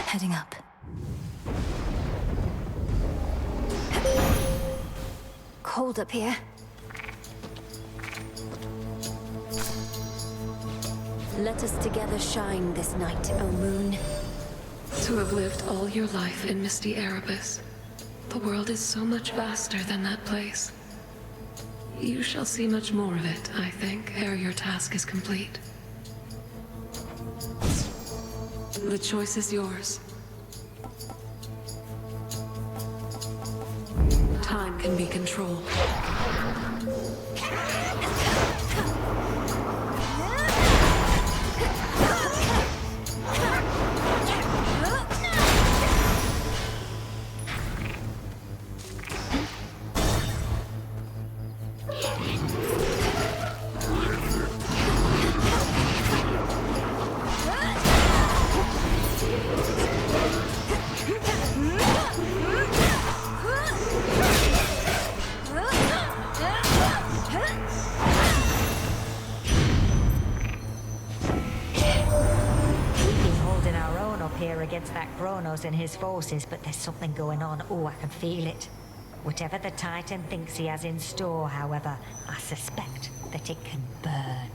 Heading up. Cold up here. Let us together shine this night, O moon. To have lived all your life in misty Erebus, the world is so much vaster than that place. You shall see much more of it, I think, ere your task is complete. The choice is yours. Time can be controlled. Against that Chronos and his forces, but there's something going on. Oh, I can feel it. Whatever the Titan thinks he has in store, however, I suspect that it can burn.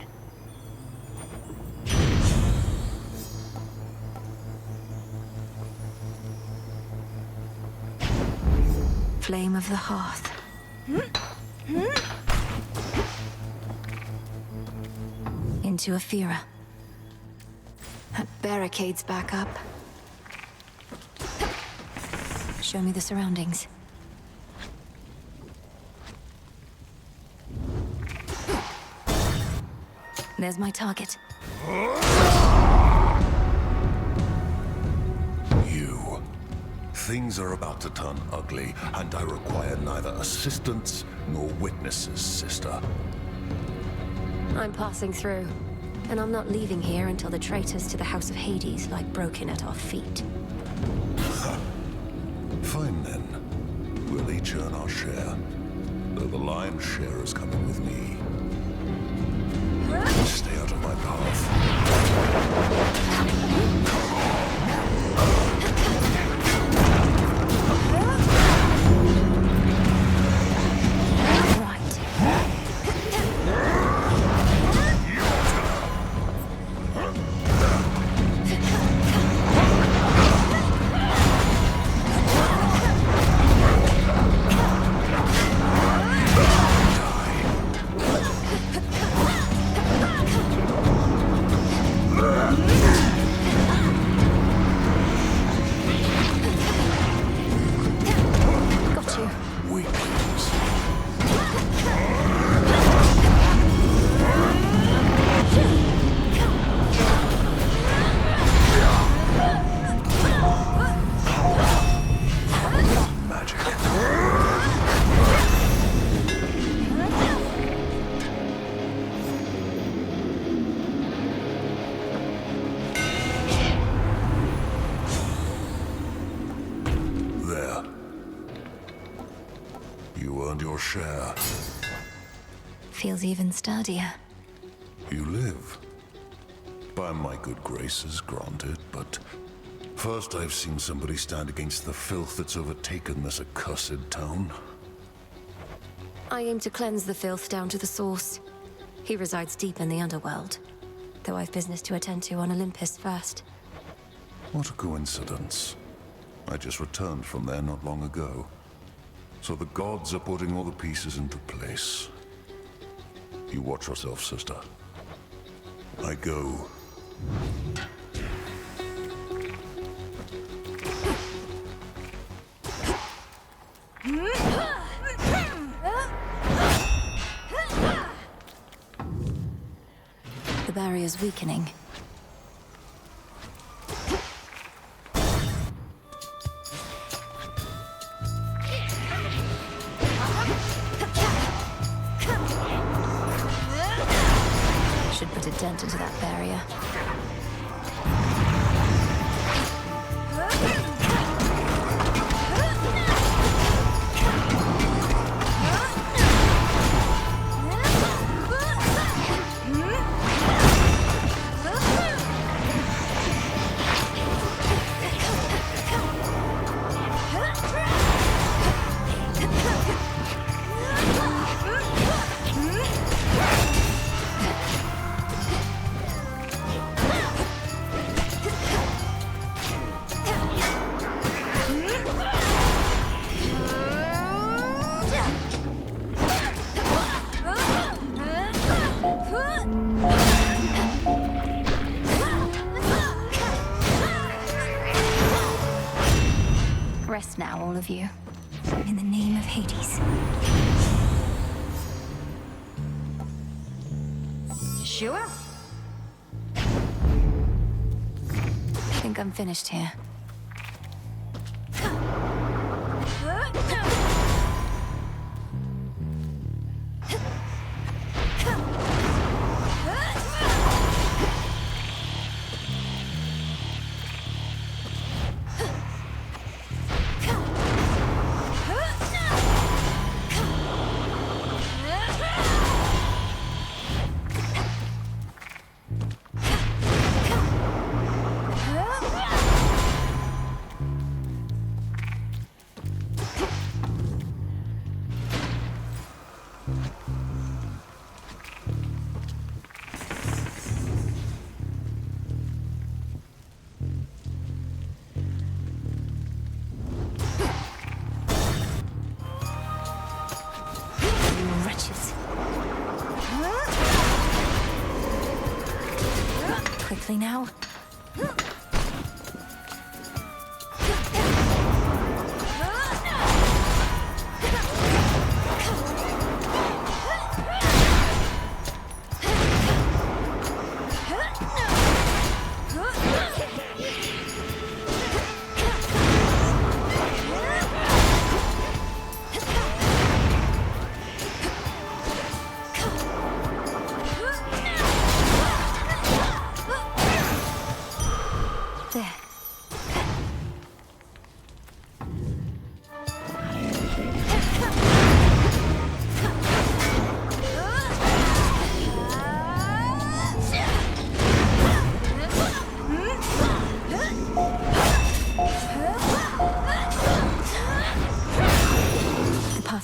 Flame of the hearth. Into Aphira. That barricade's back up. Show me the surroundings. There's my target. You. Things are about to turn ugly, and I require neither assistance nor witnesses, sister. I'm passing through, and I'm not leaving here until the traitors to the House of Hades lie broken at our feet. Fine then. We'll each earn our share. Though the lion's share is coming with me. Stay out of my path. Your share. Feels even sturdier. You live. By my good graces, granted, but first I've seen somebody stand against the filth that's overtaken this accursed town. I aim to cleanse the filth down to the source. He resides deep in the underworld, though I've business to attend to on Olympus first. What a coincidence. I just returned from there not long ago. So the gods are putting all the pieces into place. You watch yourself, sister. I go. The barrier's weakening. Should put a dent into that barrier. Rest now, all of you. In the name of Hades. Sure. I think I'm finished here. Quickly now.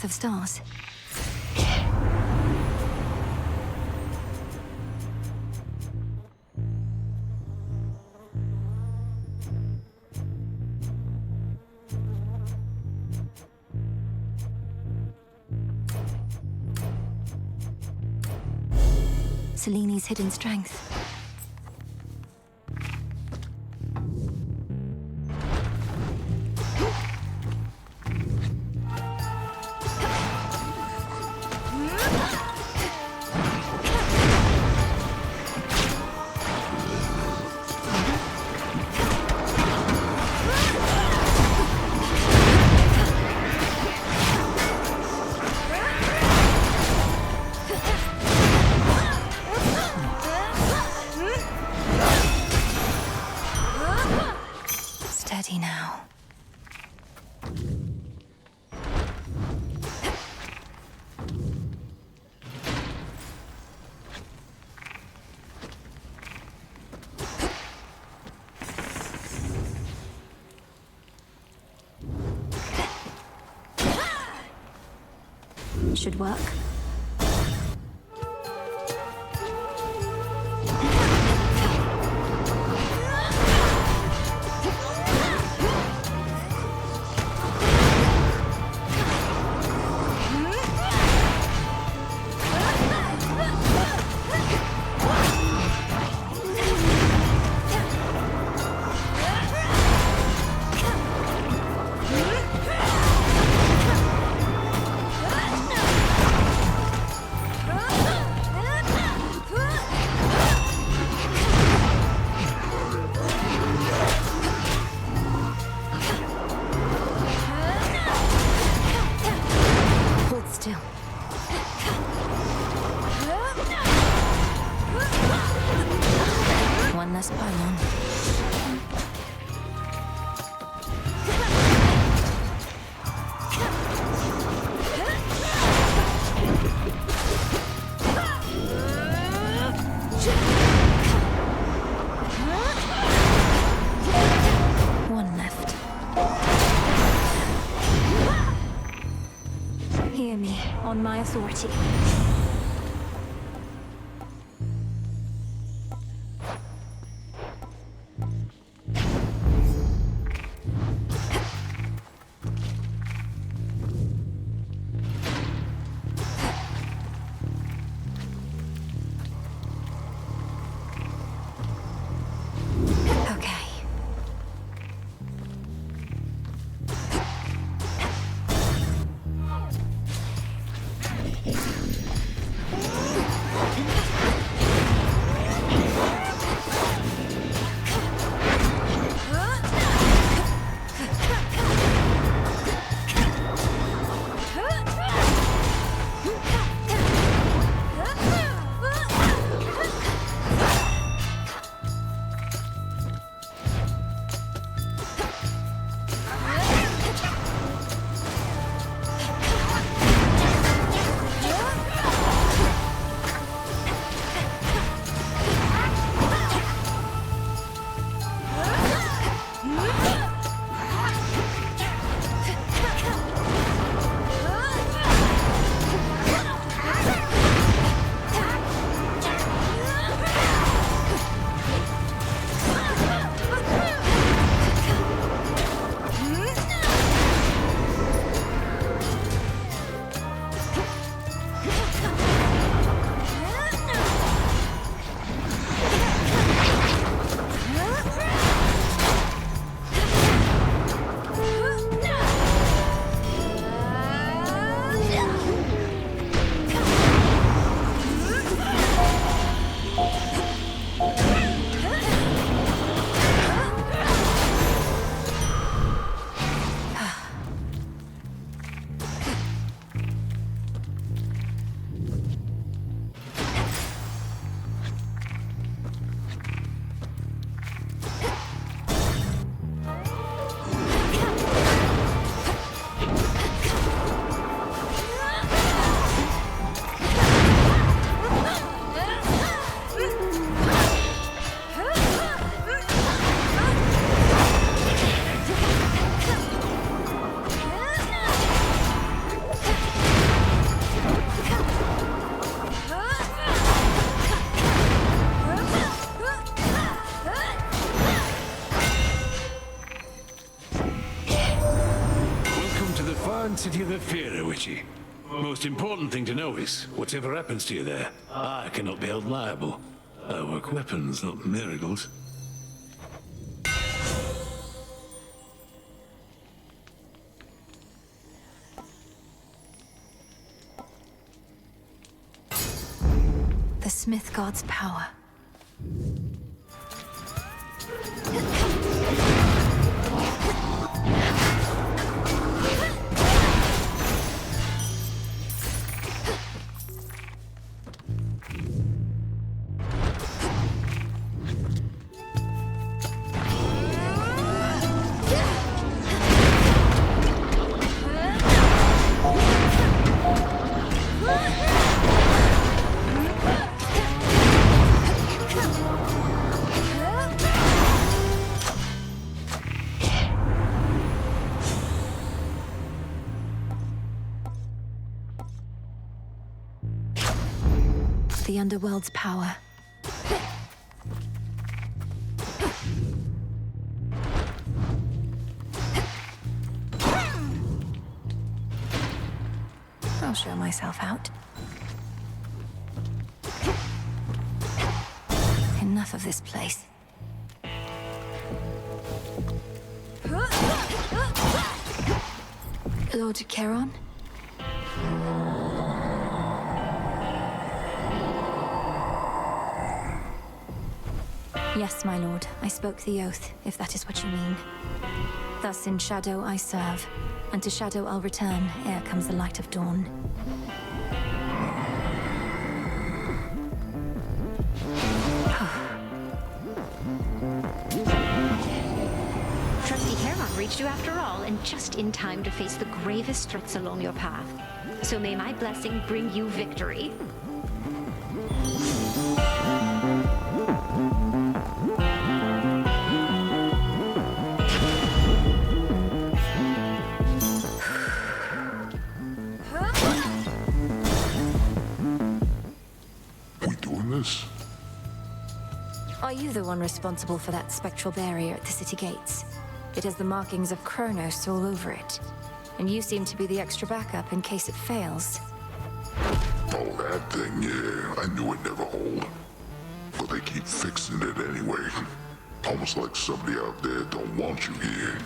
Of stars. Seleni's hidden strength. Steady now. Should work. One less pylon. One left. Hear me, on my authority. City of Ephira, Witchy. Most important thing to know is, whatever happens to you there, I cannot be held liable. I work weapons, not miracles. The Smith God's power. The Underworld's power. I'll show myself out. Enough of this place. Lord Charon? Yes, my lord. I spoke the oath, if that is what you mean. Thus in shadow I serve, and to shadow I'll return ere comes the light of dawn. Trusty Charon reached you after all, and just in time to face the gravest threats along your path. So may my blessing bring you victory. Are you the one responsible for that spectral barrier at the city gates? It has the markings of Chronos all over it. And you seem to be the extra backup in case it fails. Oh, that thing, yeah. I knew it'd never hold. But they keep fixing it anyway. Almost like somebody out there don't want you here.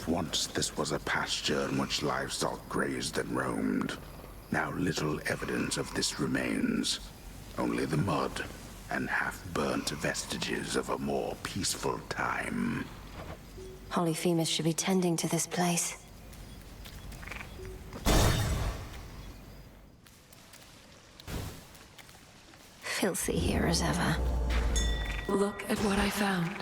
once this was a pasture in which livestock grazed and roamed. Now little evidence of this remains. Only the mud and half-burnt vestiges of a more peaceful time. Polyphemus should be tending to this place. Filthy here as ever. Look at what I found.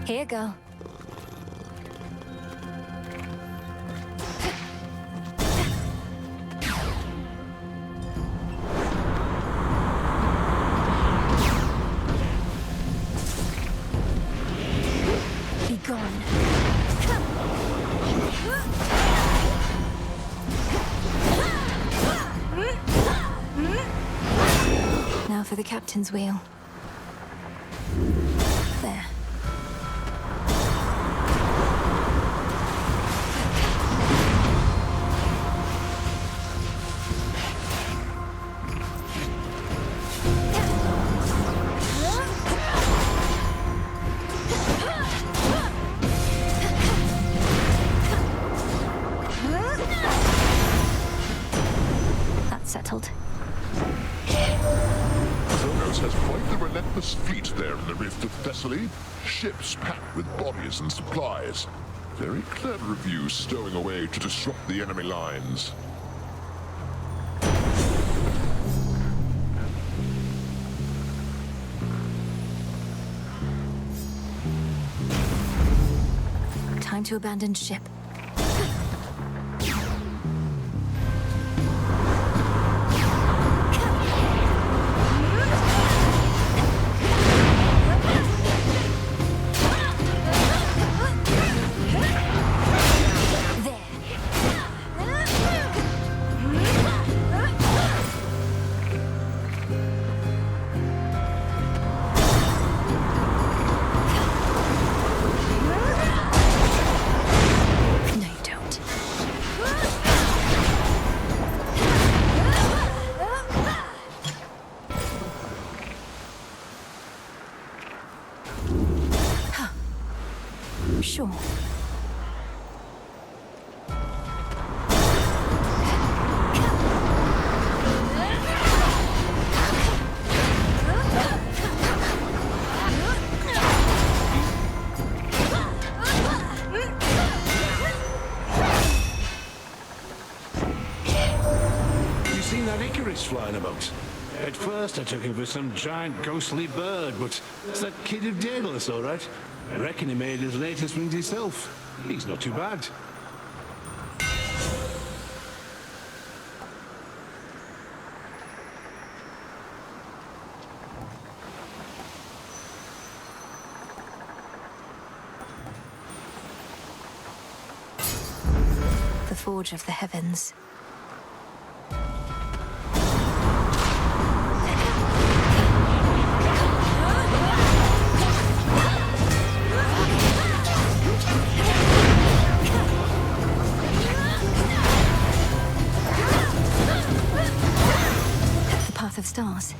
Here you go. Be gone. Now for the captain's wheel. There. Settled. Chronos has quite the relentless fleet there in the rift of Thessaly. Ships packed with bodies and supplies. Very clever of you stowing away to disrupt the enemy lines. Time to abandon ship. Sure. You seen that Icarus flying about? At first I took him for some giant ghostly bird, but it's that kid of Daedalus, all right. I reckon he made his latest wings himself. He's not too bad. The Forge of the Heavens. Of stars.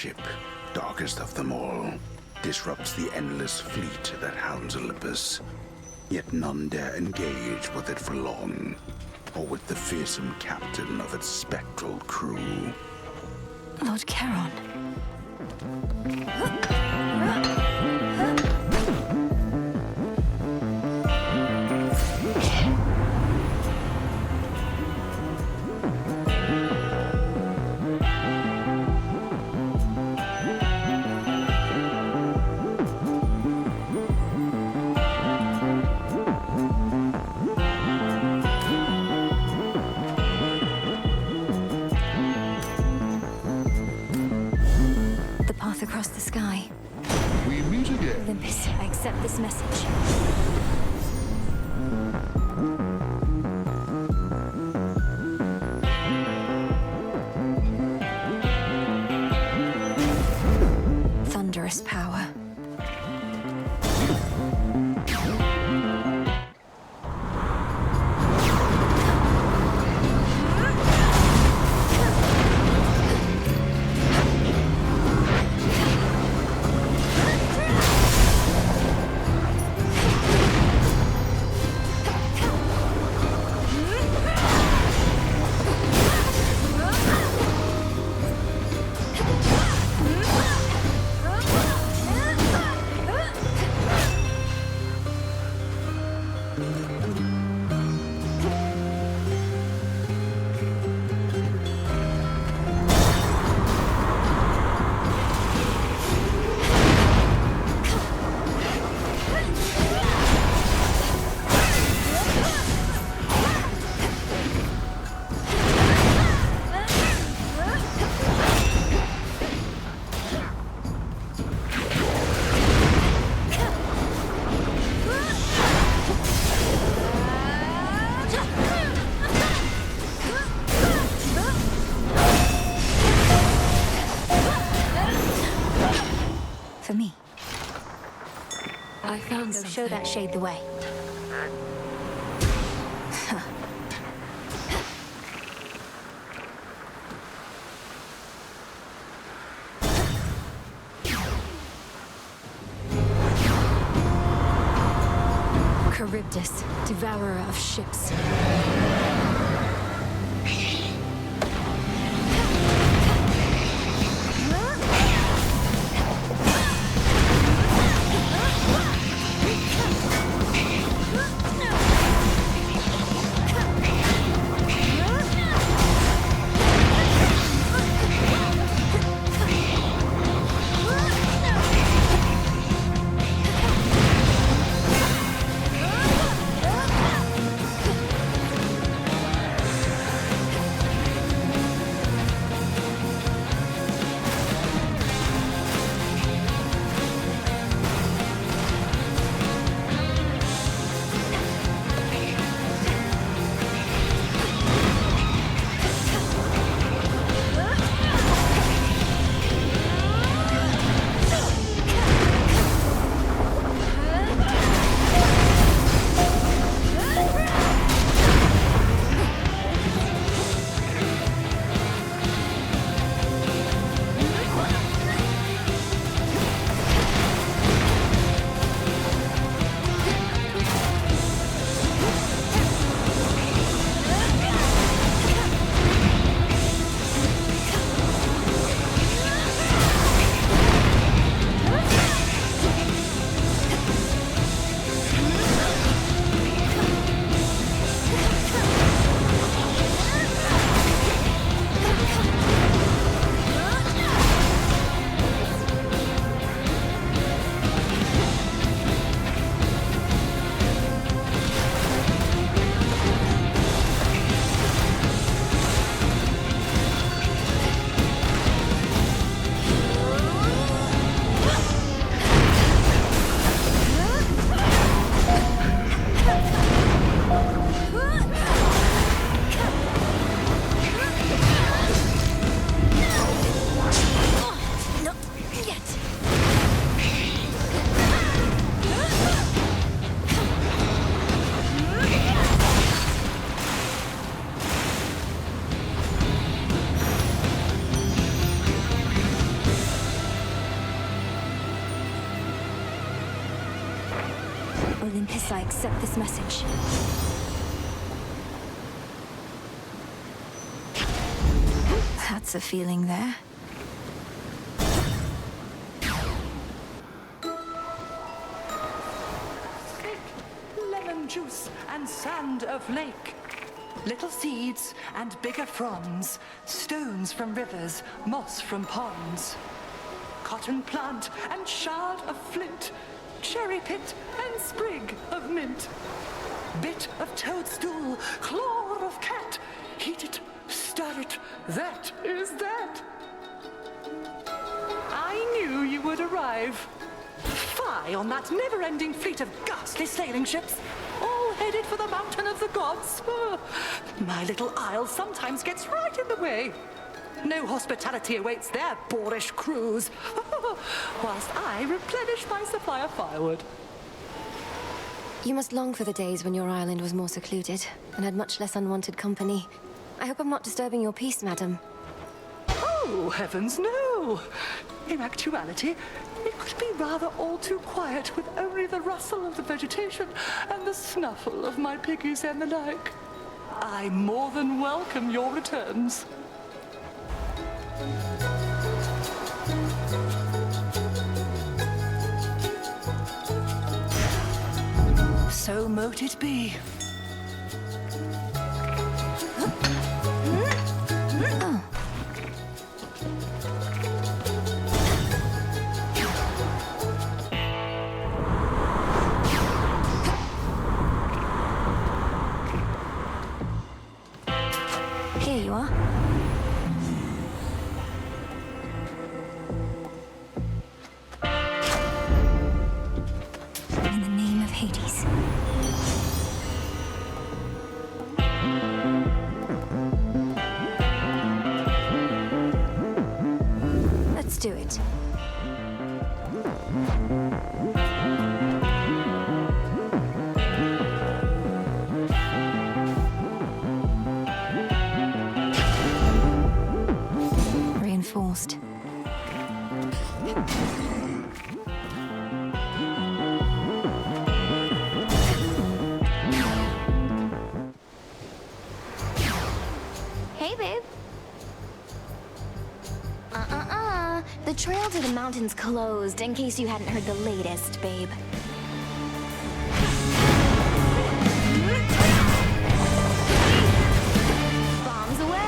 ship, darkest of them all, disrupts the endless fleet that hounds Olympus. Yet none dare engage with it for long, or with the fearsome captain of its spectral crew. Lord Charon. Across the sky. We meet again. Olympus, I accept this message. Thunderous power. For me. I found something. Show that shade the way. Charybdis, devourer of ships. accept this message. That's a feeling there. Lemon juice and sand of lake. Little seeds and bigger fronds. Stones from rivers, moss from ponds. Cotton plant and shard of flint. Cherry pit and sprig of mint. Bit of toadstool, claw of cat. Heat it, stir it, that is that. I knew you would arrive. Fie on that never-ending fleet of ghastly sailing ships, all headed for the mountain of the gods. My little isle sometimes gets right in the way. No hospitality awaits their boorish crews, whilst I replenish my supply of firewood. You must long for the days when your island was more secluded and had much less unwanted company. I hope I'm not disturbing your peace, madam. Oh, heavens no! In actuality, it could be rather all too quiet with only the rustle of the vegetation and the snuffle of my piggies and the like. I more than welcome your returns. So mote it be. Here you are. In the name of Hades. Let's do it. Reinforced. Hey, babe. The trail to the mountain's closed, in case you hadn't heard the latest, babe. Bombs away!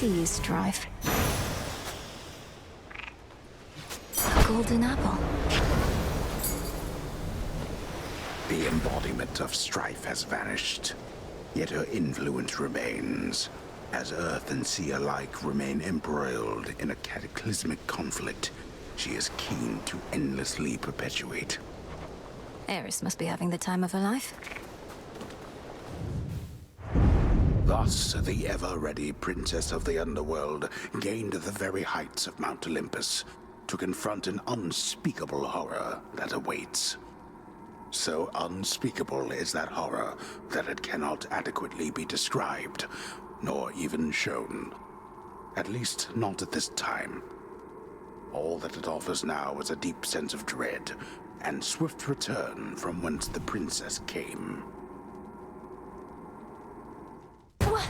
see you strive. A golden apple. The embodiment of strife has vanished, yet her influence remains, as Earth and sea alike remain embroiled in a cataclysmic conflict she is keen to endlessly perpetuate. Eris must be having the time of her life. Thus, the ever-ready princess of the underworld gained the very heights of Mount Olympus to confront an unspeakable horror that awaits. So unspeakable is that horror that it cannot adequately be described, nor even shown. At least not at this time. All that it offers now is a deep sense of dread, and swift return from whence the princess came. What?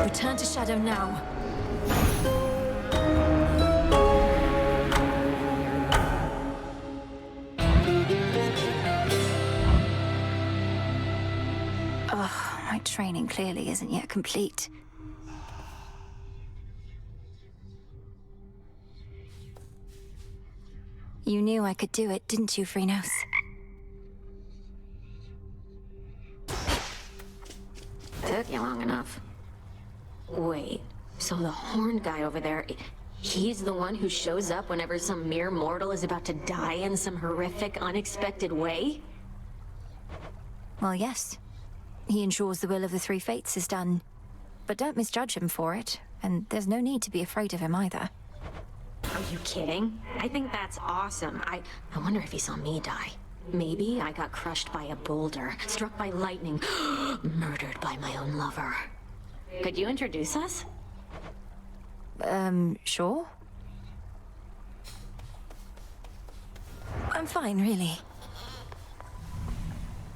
Return to Shadow now. Ugh, my training clearly isn't yet complete. You knew I could do it, didn't you, Chronos? Took you long enough. Wait, so the horned guy over there, he's the one who shows up whenever some mere mortal is about to die in some horrific, unexpected way? Well, yes. He ensures the will of the Three Fates is done. But don't misjudge him for it, and there's no need to be afraid of him either. Are you kidding? I think that's awesome. I wonder if he saw me die. Maybe I got crushed by a boulder, struck by lightning, murdered by my own lover. Could you introduce us? Sure? I'm fine, really.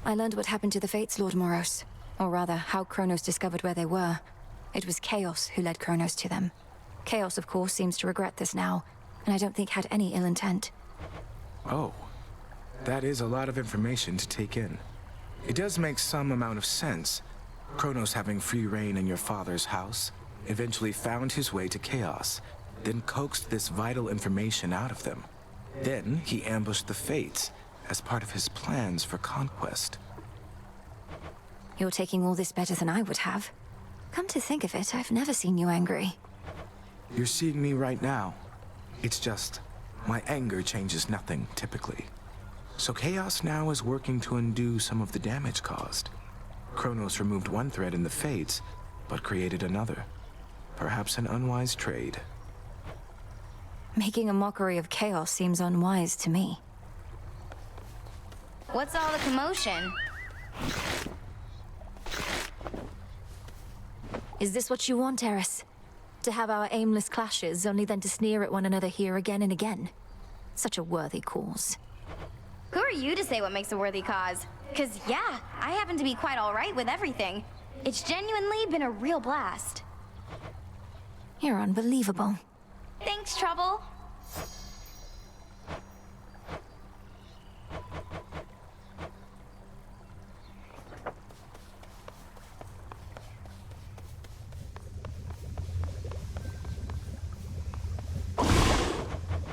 I learned what happened to the Fates, Lord Moros. Or rather, how Chronos discovered where they were. It was Chaos who led Chronos to them. Chaos, of course, seems to regret this now, and I don't think had any ill intent. Oh. That is a lot of information to take in. It does make some amount of sense. Chronos having free reign in your father's house, eventually found his way to Chaos, then coaxed this vital information out of them. Then he ambushed the Fates as part of his plans for conquest. You're taking all this better than I would have. Come to think of it, I've never seen you angry. You're seeing me right now. It's just, my anger changes nothing, typically. So Chaos now is working to undo some of the damage caused. Chronos removed one thread in the Fates, but created another. Perhaps an unwise trade. Making a mockery of Chaos seems unwise to me. What's all the commotion? Is this what you want, Eris? To have our aimless clashes, only then to sneer at one another here again and again? Such a worthy cause. Who are you to say what makes a worthy cause? 'Cause yeah, I happen to be quite alright with everything. It's genuinely been a real blast. You're unbelievable. Thanks, Trouble.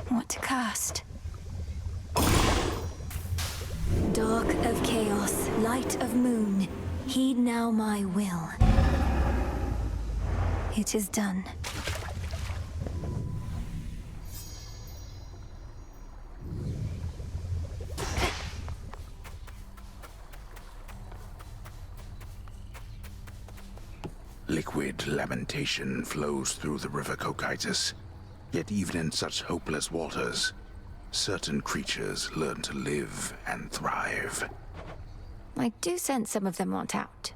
What to cast? Dark of chaos, light of moon, heed now my will. It is done. Liquid lamentation flows through the river Cocytus. Yet even in such hopeless waters, certain creatures learn to live and thrive. I do sense some of them want out.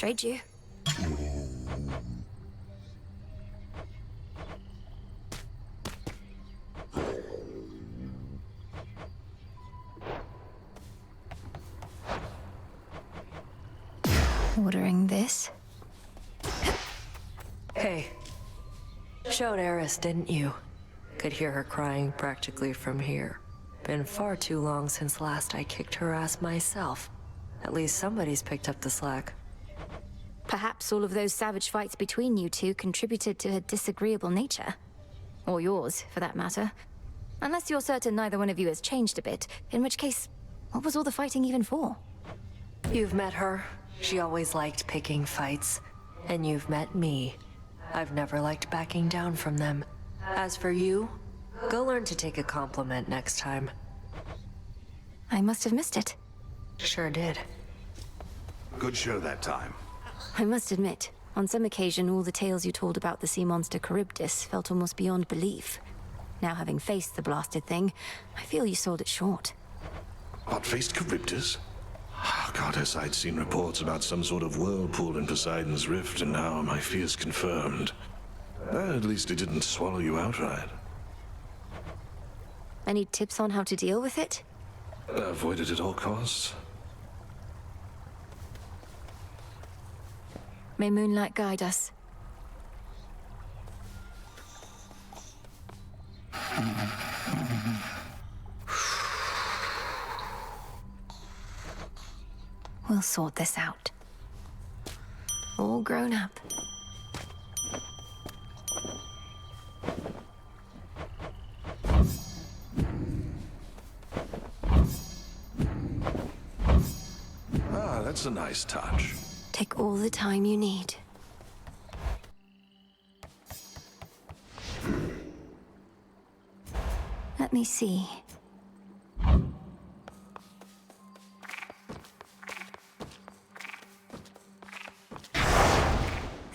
Trade you. Ordering this. Hey. Showed Eris, didn't you? Could hear her crying practically from here. Been far too long since last I kicked her ass myself. At least somebody's picked up the slack. Perhaps all of those savage fights between you two contributed to her disagreeable nature. Or yours, for that matter. Unless you're certain neither one of you has changed a bit, in which case, what was all the fighting even for? You've met her. She always liked picking fights. And you've met me. I've never liked backing down from them. As for you, go learn to take a compliment next time. I must have missed it. Sure did. Good show that time. I must admit, on some occasion all the tales you told about the sea monster Charybdis felt almost beyond belief. Now having faced the blasted thing, I feel you sold it short. What, faced Charybdis? Oh, Goddess, I'd seen reports about some sort of whirlpool in Poseidon's Rift, and now my fears confirmed. At least it didn't swallow you outright. Any tips on how to deal with it? Avoid it at all costs. May moonlight guide us. We'll sort this out. All grown up. Ah, that's a nice touch. Take all the time you need. Let me see.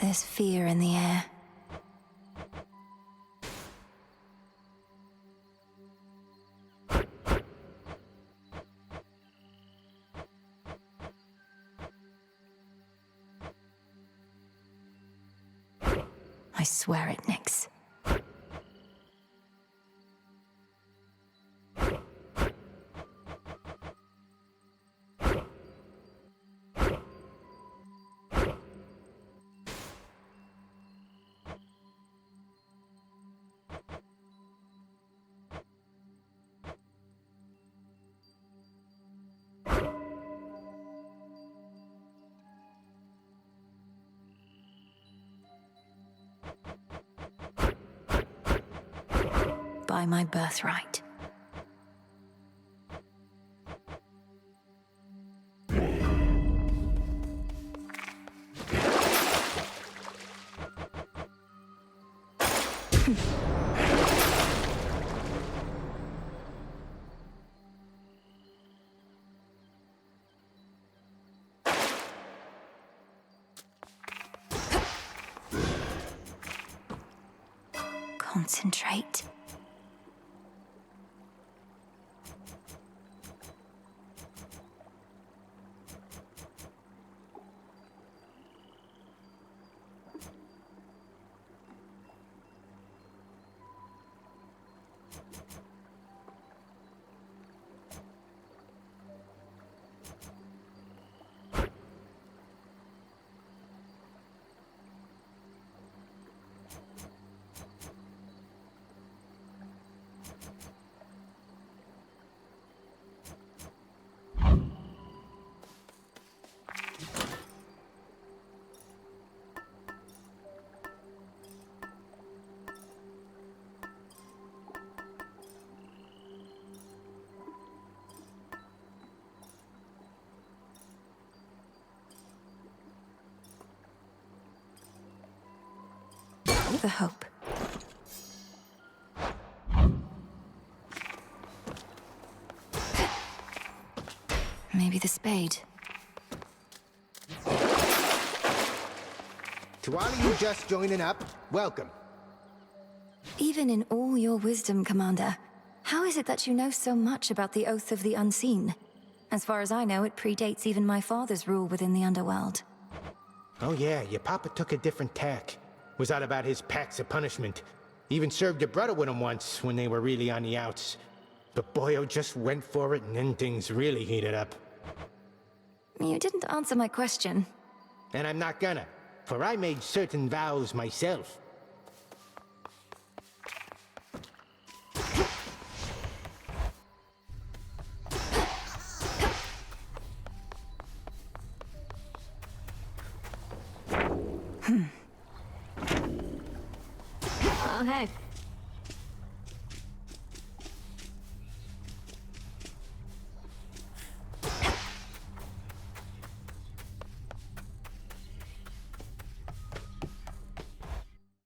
There's fear in the air. I swear it, Nix. By my birthright. Concentrate. The hope. Maybe the spade. To all of you just joining up, welcome. Even in all your wisdom, Commander, how is it that you know so much about the Oath of the Unseen? As far as I know, it predates even my father's rule within the underworld. Oh yeah, your papa took a different tack. Was all about his packs of punishment. Even served your brother with him once when they were really on the outs. But Boyo just went for it and then things really heated up. You didn't answer my question. And I'm not gonna, for I made certain vows myself. Okay.